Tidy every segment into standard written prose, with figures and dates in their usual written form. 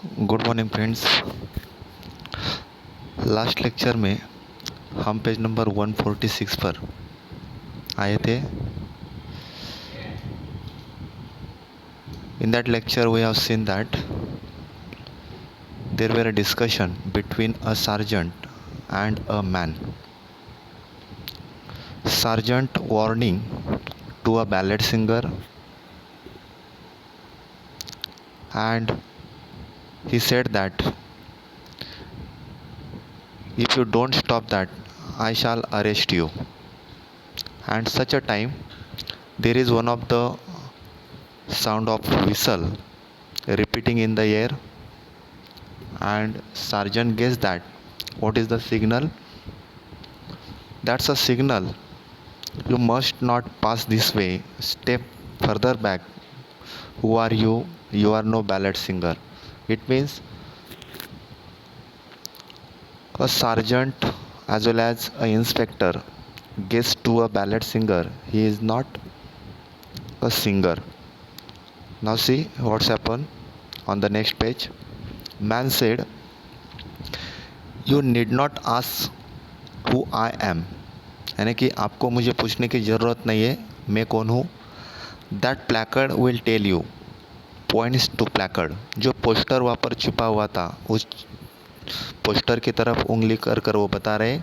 Good morning friends. Last lecture में हम page number 146 पर आए थे। In that lecture we have seen that there were a discussion between a sergeant and a man. Sergeant warning to a ballad singer, and he said that if you don't stop that, I shall arrest you. And such a time there is one of the sound of whistle repeating in the air, and sergeant guessed that what is the signal. That's a signal, you must not pass this way, step further back. Who are you? You are no ballad singer. It means a sergeant as well as an inspector gets to a ballad singer, he is not a singer. Now see what's happened on the next page. Man said, you need not ask who I am, यानी कि आपको मुझे पूछने की ज़रूरत नहीं है मैं कौन हूँ. That placard will tell you. Points to placard. जो पोस्टर वहाँ पर छुपा हुआ था उस पोस्टर की तरफ उंगली कर कर वो बता रहे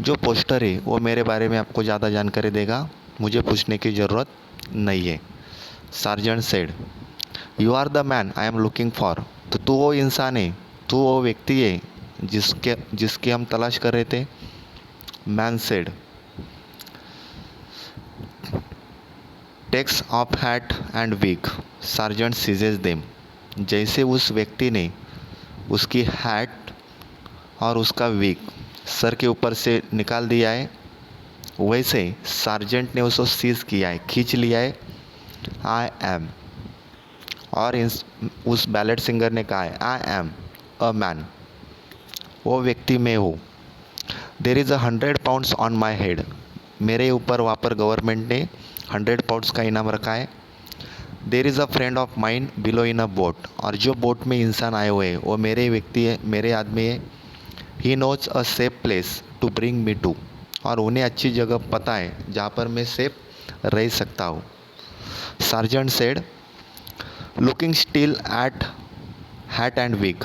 जो पोस्टर है वो मेरे बारे में आपको ज़्यादा जानकारी देगा, मुझे पूछने की ज़रूरत नहीं है. Sergeant said, you are the man I am looking for. तो तू वो इंसान है, तू वो व्यक्ति है जिसकी हम तलाश कर रहे थे. Man said, takes off hat and wig. Sergeant seizes them. जैसे उस व्यक्ति ने उसकी हैट और उसका विग सर के ऊपर से निकाल दिया है, वैसे सार्जेंट ने उसको सीज किया है, खींच लिया है. I am. और उस बैलेट सिंगर ने कहा है आई एम अ मैन. वो व्यक्ति मैं हूँ. There is 100 pounds on my head. मेरे ऊपर वहाँ पर गवर्नमेंट ने 100 पाउंड्स का इनाम रखा है. There is a friend of mind below in a boat. और जो बोट में इंसान आए हुए हैं वो मेरे व्यक्ति है, मेरे आदमी है. He knows a safe place to bring me to. और उन्हें अच्छी जगह पता है जहाँ पर मैं सेफ रह सकता हूँ. Sergeant said, looking still at hat and wig.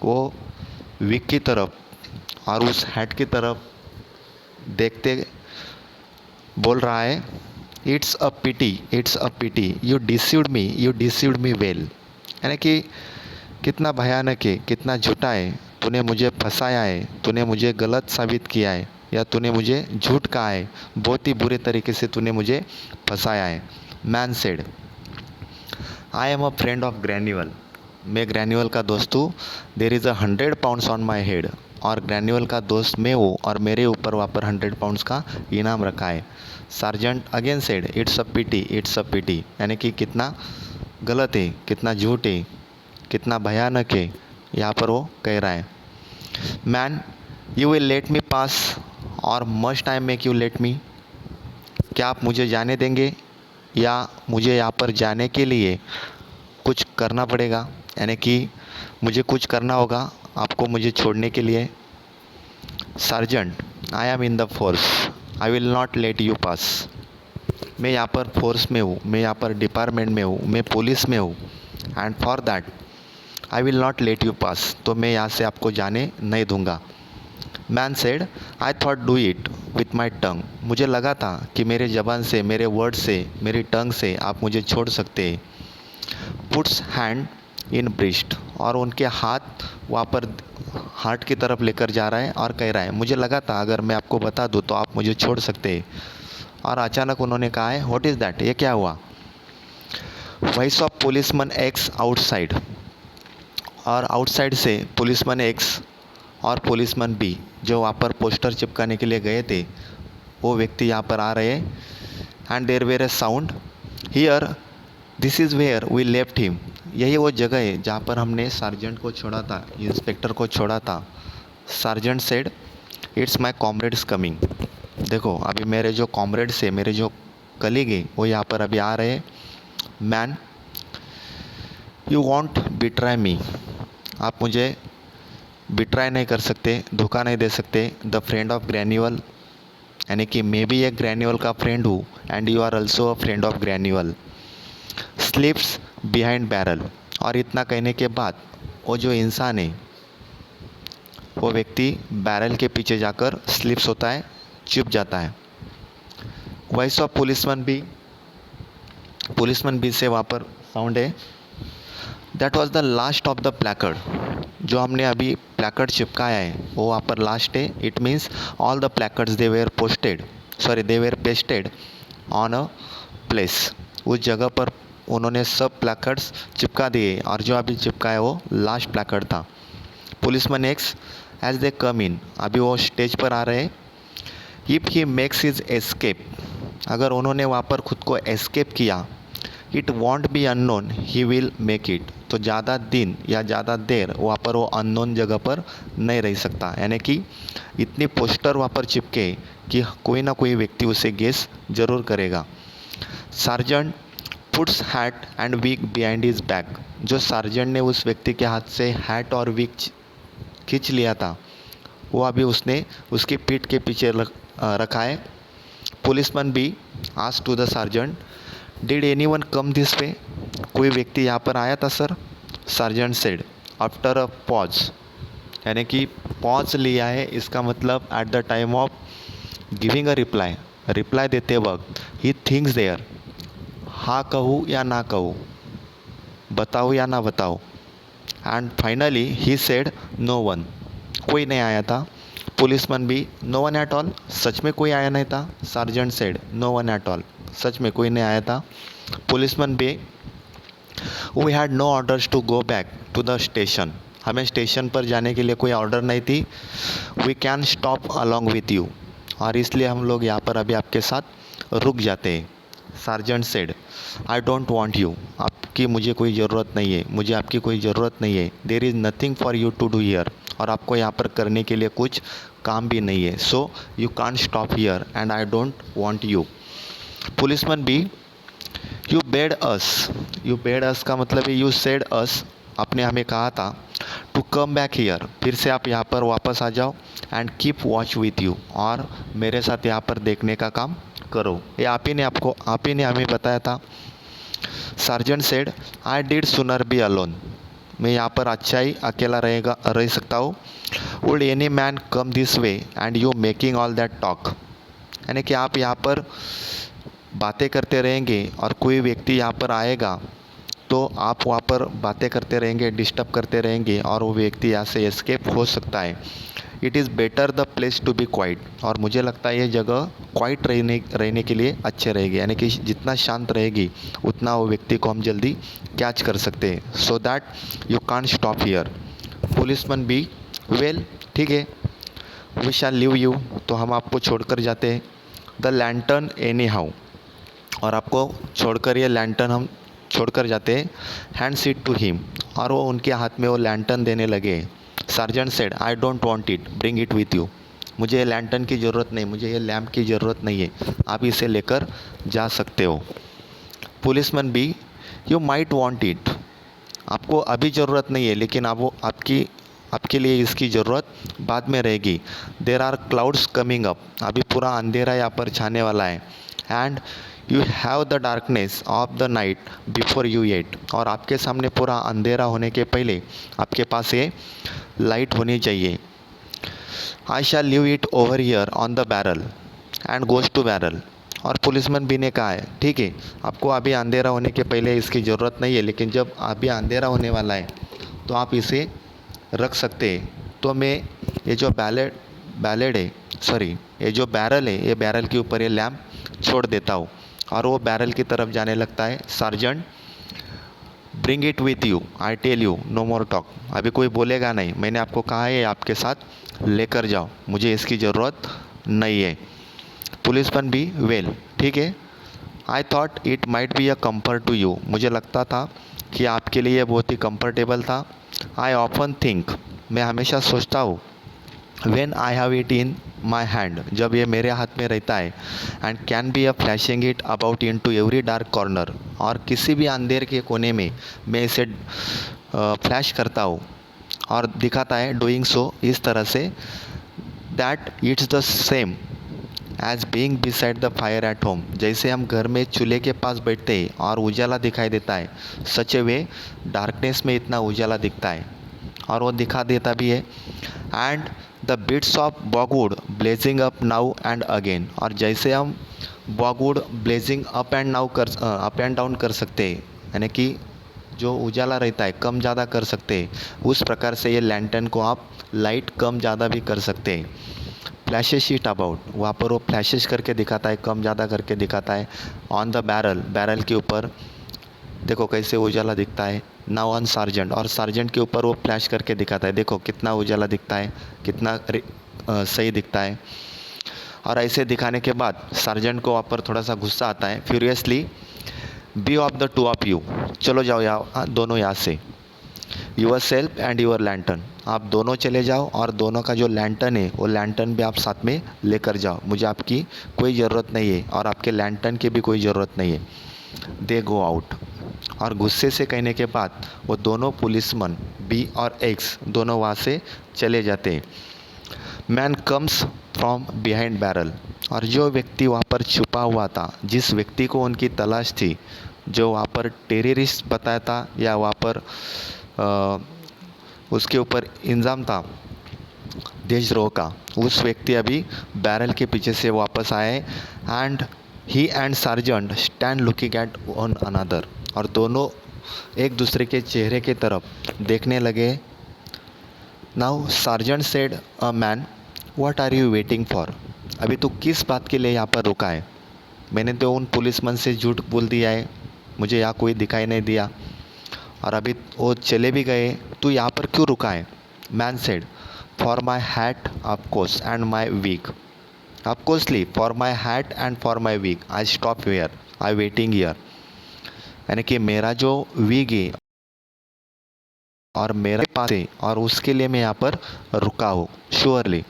वो विग की तरफ और उस हैट की तरफ देखते बोल रहा है, it's a pity you deceived me well. यानी कि कितना भयानक है, कितना झूठा है, तूने मुझे फंसाया है, तूने मुझे गलत साबित किया है, या तूने मुझे झूठ कहा है, बहुत ही बुरे तरीके से तूने मुझे फंसाया है. Man said, I am a friend of Granuaile. मैं ग्रैन्यूअल का दोस्त हूँ. There is 100 pounds on my head. और ग्रैन्यूअल का दोस्त मैं हूँ और मेरे ऊपर वहाँ पर 100 पाउंड्स का इनाम रखा है. Sergeant again said, it's a pity. यानी कि कितना गलत है, कितना झूठ है, कितना भयानक है, यहाँ पर वो कह रहा है. Man, you will let me pass or must I make you let me. क्या आप मुझे जाने देंगे या मुझे यहाँ पर जाने के लिए कुछ करना पड़ेगा, यानी कि मुझे कुछ करना होगा आपको मुझे छोड़ने के लिए. Sergeant, I am in the force, I will not let you पास. मैं यहाँ पर फोर्स में हूँ, मैं यहाँ पर डिपार्टमेंट में हूँ, मैं पुलिस में हूँ. And for that I will not let you pass. तो मैं यहाँ से आपको जाने नहीं दूँगा. Man said, I thought do it with my tongue. मुझे लगा था कि मेरे ज़बान से, मेरे वर्ड से, मेरी टंग से आप मुझे छोड़ सकते हैं. Puts hand in breast. और उनके हाथ वहाँ पर हार्ट की तरफ लेकर जा रहा है और कह रहा है, मुझे लगा था अगर मैं आपको बता दूँ तो आप मुझे छोड़ सकते हैं. और अचानक उन्होंने कहा है, व्हाट इज़ दैट, ये क्या हुआ. Voice of policeman x outside. और आउटसाइड से पुलिसमैन एक्स और पुलिसमैन बी जो वहाँ पर पोस्टर चिपकाने के लिए गए थे वो व्यक्ति यहाँ पर आ रहे हैं. And there were a sound here, this is where we left him. यही वो जगह है जहाँ पर हमने सार्जेंट को छोड़ा था, इंस्पेक्टर को छोड़ा था. Sergeant said, it's my comrades coming. देखो अभी मेरे जो कॉमरेड्स है, मेरे जो कलीग है वो यहाँ पर अभी आ रहे हैं. मैन, यू वॉन्ट बिट्राई मी, आप मुझे बिट्राई नहीं कर सकते, धोखा नहीं दे सकते। द फ्रेंड ऑफ ग्रैन्यूअल, यानी कि मैं भी एक ग्रैन्यूअल का फ्रेंड हूँ, and you are also a friend of Granuaile. Slips behind barrel, और इतना कहने के बाद वो जो इंसान है, वो व्यक्ति बैरल के पीछे जाकर स्लिप्स होता है, छिप जाता है। वॉइस ऑफ पुलिसमैन बी से वहाँ पर साउंड है, that was the last of the placard, जो हमने अभी प्लैकर्ड चिपकाया है वो वहाँ पर लास्ट है। It means all the placards they were pasted on a place, उस जगह पर उन्होंने सब प्लैकर्ड्स चिपका दिए, और जो अभी चिपकाया वो लास्ट प्लैकर्ड था। Policeman exit as they come in, अभी वो स्टेज पर आ रहे हैं। If he makes his escape, अगर उन्होंने वहाँ पर खुद को एस्केप किया, it won't be unknown he will make it, तो ज़्यादा दिन या ज़्यादा देर वहाँ पर वो अननोन जगह पर नहीं रह सकता, यानी कि इतनी पोस्टर वहाँ पर चिपके कि कोई ना कोई व्यक्ति उसे गेस जरूर करेगा। Sergeant puts hat and wig behind his back, जो सार्जेंट ने उस व्यक्ति के हाथ से हैट और विग खींच लिया था, वो अभी उसने उसकी पीठ के पीछे रखा है। Policeman B asked to the sergeant, did anyone come this way, कोई व्यक्ति यहाँ पर आया था sir? Sergeant said after a pause, यानी कि पॉज लिया है, इसका मतलब at the time of giving a reply देते वक्त ही थिंक्स देयर, हाँ कहूँ या ना कहूँ, बताओ या ना बताओ। And finally he said no one, कोई नहीं आया था। पुलिसमैन भी नो वन एट ऑल, सच में कोई आया नहीं था। Sergeant said no one at all, सच में कोई नहीं आया था। पुलिसमैन भी we had no orders to go back to the station, हमें स्टेशन पर जाने के लिए कोई ऑर्डर नहीं थी। We can stop along with you, और इसलिए हम लोग यहाँ पर अभी आपके साथ रुक जाते हैं। Sergeant said I don't want you, आपकी मुझे कोई ज़रूरत नहीं है, मुझे आपकी कोई ज़रूरत नहीं है। There is nothing for you to do here, और आपको यहाँ पर करने के लिए कुछ काम भी नहीं है। So you can't stop here and I don't want you. Policeman B you bade us का मतलब है यू सेड अस, आपने हमें कहा था, टू कम बैक हियर, फिर से आप यहाँ पर वापस आ जाओ, and keep watch with you, और मेरे साथ यहाँ पर देखने का काम करो। ये आप ही ने हमें बताया था। सार्जेंट सेड आई डिड सुनर बी अलोन, मैं यहाँ पर अच्छा ही अकेला रह सकता हूँ। Would any man come this way and you making all that talk, यानी कि आप यहाँ पर बातें करते रहेंगे और कोई व्यक्ति यहाँ पर आएगा तो आप वहाँ पर बातें करते रहेंगे, डिस्टर्ब करते रहेंगे, और वो व्यक्ति यहाँ से एस्केप हो सकता है। It is better the place to be quiet, और मुझे लगता है ये जगह क्वाइट रहने के लिए अच्छे रहेगी, यानी कि जितना शांत रहेगी उतना वो व्यक्ति को हम जल्दी कैच कर सकते हैं। So that you can't stop here. Policeman be well, ठीक है, वी शैल लीव यू, तो हम आपको छोड़कर जाते हैं। द लैंटर्न एनी हाउ, और आपको छोड़कर ये लैंटर्न हम छोड़कर जाते हैं। हैंड सीट टू हिम, और वो उनके हाथ में वो लैंटर्न देने लगे। Sergeant said I don't want it, bring it with you, मुझे ये लैंटर्न की ज़रूरत नहीं, मुझे ये लैम्प की ज़रूरत नहीं है, आप इसे लेकर जा सकते हो। Policeman B you might want it, आपको अभी ज़रूरत नहीं है, लेकिन आपके लिए इसकी ज़रूरत बाद में रहेगी। There are clouds coming up, अभी पूरा अंधेरा यहाँ पर छाने वाला है। And you have the darkness of the night before you at, और आपके सामने पूरा अंधेरा होने के पहले आपके पास ये लाइट होनी चाहिए। I shall leave it over here on the barrel and goes to barrel, और पुलिसमैन भी ने कहा है ठीक है, आपको अभी अंधेरा होने के पहले इसकी ज़रूरत नहीं है, लेकिन जब अभी अंधेरा होने वाला है तो आप इसे रख सकते हैं। तो मैं ये जो ये जो बैरल है, ये बैरल के ऊपर ये लैम्प छोड़ देता हूँ, और वो बैरल की तरफ जाने लगता है। Sergeant bring it with you, I tell you no more talk, अभी कोई बोलेगा नहीं, मैंने आपको कहा है आपके साथ लेकर जाओ, मुझे इसकी ज़रूरत नहीं है। पुलिसमैन भी वेल, ठीक है, I thought it might be a comfort to you, मुझे लगता था कि आपके लिए बहुत ही कंफर्टेबल था। आई ऑफन थिंक, मैं हमेशा सोचता हूँ, when I have it in my hand, जब ये मेरे हाथ में रहता है, and can be a flashing it about into every dark corner, और किसी भी अंधेर के कोने में मैं इसे फ्लैश करता हूँ और दिखाता है, डूइंग सो इस तरह से, that it's the same as being beside the fire at home, जैसे हम घर में चूल्हे के पास बैठते हैं और उजाला दिखाई देता है, सच ए वे डार्कनेस में इतना उजाला दिखता है, और वो दिखा देता भी है। And the bits of bogwood blazing up now and again, और जैसे हम bogwood blazing up and down कर सकते हैं, यानी कि जो उजाला रहता है कम ज़्यादा कर सकते हैं, उस प्रकार से ये लैंटर्न को आप लाइट कम ज़्यादा भी कर सकते हैं। फ्लैशेस इट अबाउट, वहाँ पर वो फ्लैशेस करके दिखाता है, कम ज़्यादा करके दिखाता है। ऑन द बैरल, बैरल के ऊपर देखो कैसे उजाला दिखता है। नाउ ऑन सार्जेंट, और सार्जेंट के ऊपर वो फ्लैश करके दिखाता है, देखो कितना उजाला दिखता है, कितना सही दिखता है। और ऐसे दिखाने के बाद सार्जेंट को वहाँ पर थोड़ा सा गुस्सा आता है। Furiously, be off the two of you, चलो जाओ यहाँ दोनों यहाँ से, yourself and your lantern, आप दोनों चले जाओ और दोनों का जो लैंटर्न है वो लैंटर्न भी आप साथ में लेकर जाओ, मुझे आपकी कोई ज़रूरत नहीं है और आपके लैंटर्न की भी कोई ज़रूरत नहीं है। दे गो आउट, और गुस्से से कहने के बाद वो दोनों पुलिसमैन बी और एक्स दोनों वहाँ से चले जाते हैं। Man comes from behind barrel, और जो व्यक्ति वहाँ पर छुपा हुआ था, जिस व्यक्ति को उनकी तलाश थी, जो वहाँ पर टेररिस्ट बताया था या वहाँ पर उसके ऊपर इल्ज़ाम था देशद्रोह का, उस व्यक्ति अभी बैरल के पीछे से वापस आए। And he and sergeant stand looking at one another, और दोनों एक दूसरे के चेहरे की तरफ देखने लगे। Now sergeant said a man, what are you waiting for, अभी तू किस बात के लिए यहाँ पर रुका है? मैंने तो उन पुलिसमैन से झूठ बोल दिया है, मुझे यहाँ कोई दिखाई नहीं दिया और अभी वो चले भी गए, तू यहाँ पर क्यों रुका है? Man said, for my hat of course and my wig, of course for my hat and for my wig I stop where I waiting here, यानी कि मेरा जो वीग है और मेरे पास है और उसके लिए मैं यहाँ पर रुका हूँ। Surely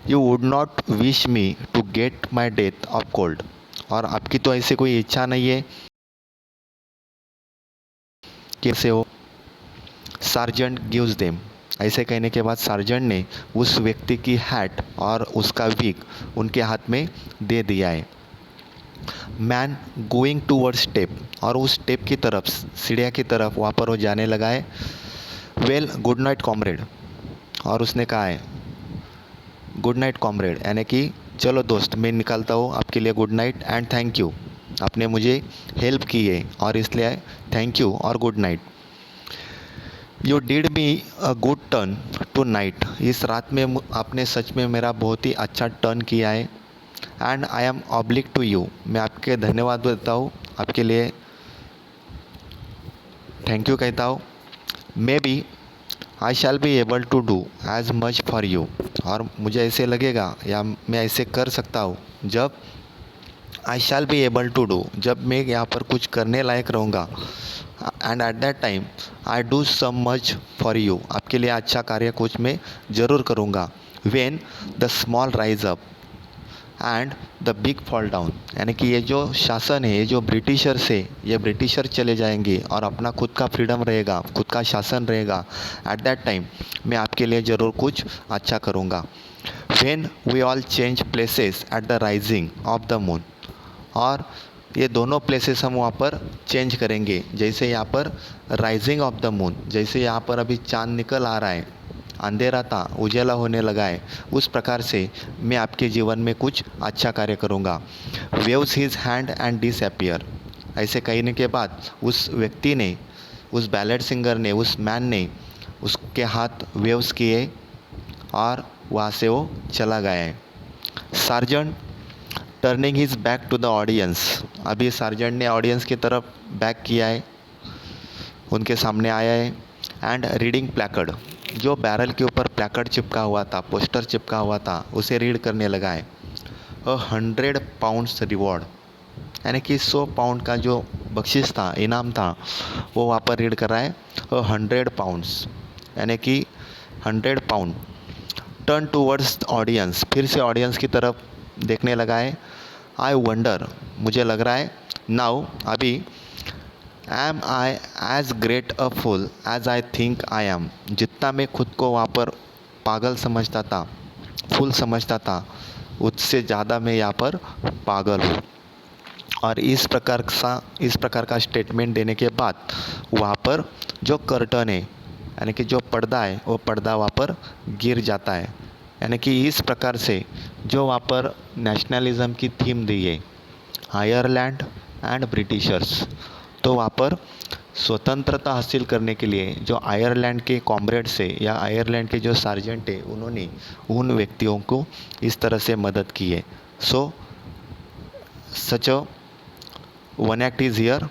you would not wish me to get my death of cold, और आपकी तो ऐसे कोई इच्छा नहीं है कैसे हो। सार्जेंट गिव्स देम, ऐसे कहने के बाद सार्जेंट ने उस व्यक्ति की हैट और उसका विग उनके हाथ में दे दिया है। मैन गोइंग टूवर्ड्स स्टेप, और उस स्टेप की तरफ, सीढ़िया की तरफ वहाँ पर वो जाने लगा है। वेल गुड नाइट कॉमरेड, और उसने कहा है गुड नाइट कॉमरेड, यानी कि चलो दोस्त मैं निकलता हूँ, आपके लिए good night and thank you, आपने मुझे हेल्प की है और इसलिए थैंक यू और good night. You did me a good turn tonight, इस रात में आपने सच में मेरा बहुत ही अच्छा टर्न किया है। And I am obliged to you, मैं आपके धन्यवाद देता हूँ, आपके लिए थैंक यू कहता हूँ। Maybe I shall be able to do as much for you, और मुझे ऐसे लगेगा या मैं ऐसे कर सकता हूँ जब I shall be able to do, जब मैं यहाँ पर कुछ करने लायक रहूँगा। And at that time I do some much for you, आपके लिए अच्छा कार्य कुछ मैं ज़रूर करूँगा। When the small rise up and the big fall down, यानी कि ये जो शासन है, ये जो ब्रिटिशर से, ये ब्रिटिशर चले जाएंगे और अपना खुद का फ्रीडम रहेगा, खुद का शासन रहेगा। एट दैट टाइम मैं आपके लिए ज़रूर कुछ अच्छा करूँगा। When we all change places at the rising of the moon, और ये दोनों प्लेसेस हम वहाँ पर चेंज करेंगे, जैसे यहाँ पर राइजिंग ऑफ द मून, जैसे यहाँ पर अभी चाँद निकल आ रहा है, अंधेरा था उजाला होने लगा है, उस प्रकार से मैं आपके जीवन में कुछ अच्छा कार्य करूँगा। Waves his hand and disappear, ऐसे कहने के बाद उस व्यक्ति ने, उस बैलेड सिंगर ने, उस मैन ने उसके हाथ वेव्स किए और वहाँ से वो चला गया है। Sergeant turning his back to the audience, अभी सार्जेंट ने ऑडियंस की तरफ बैक किया है, उनके सामने आया है। एंड रीडिंग प्लैकर्ड, जो बैरल के ऊपर प्लैकर्ड चिपका हुआ था, पोस्टर चिपका हुआ था, उसे रीड करने लगा है। 100 पाउंड्स रिवॉर्ड, यानी कि 100 पाउंड का जो बख्शिश था, इनाम था, वो वहाँ पर रीड कर रहा है। 100 पाउंड्स, यानी कि 100 पाउंड टर्न टूवर्ड्स ऑडियंस, फिर से ऑडियंस की तरफ देखने लगा है। आई वंडर, मुझे लग रहा है, नाउ अभी, am I as great a fool as I think I am, जितना मैं खुद को वहाँ पर पागल समझता था, फूल समझता था, उससे ज़्यादा मैं यहाँ पर पागल हूँ। और इस प्रकार का स्टेटमेंट देने के बाद वहाँ पर जो कर्टन है, यानी कि जो पर्दा है, वो पर्दा वहाँ पर गिर जाता है। यानी कि इस प्रकार से जो वहाँ पर नेशनलिज्म की थीम दी है, आयरलैंड एंड ब्रिटिशर्स, तो वहाँ पर स्वतंत्रता हासिल करने के लिए जो आयरलैंड के कॉमरेड्स है या आयरलैंड के जो सार्जेंट है, उन्होंने उन व्यक्तियों को इस तरह से मदद की है। सो सच अ one act is here.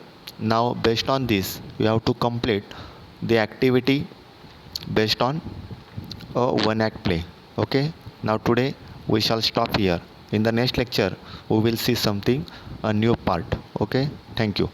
Now based on this you have to complete the activity based on a one act play. Okay, now today we shall stop here. In the next lecture we will see something, a new part. Okay, thank you.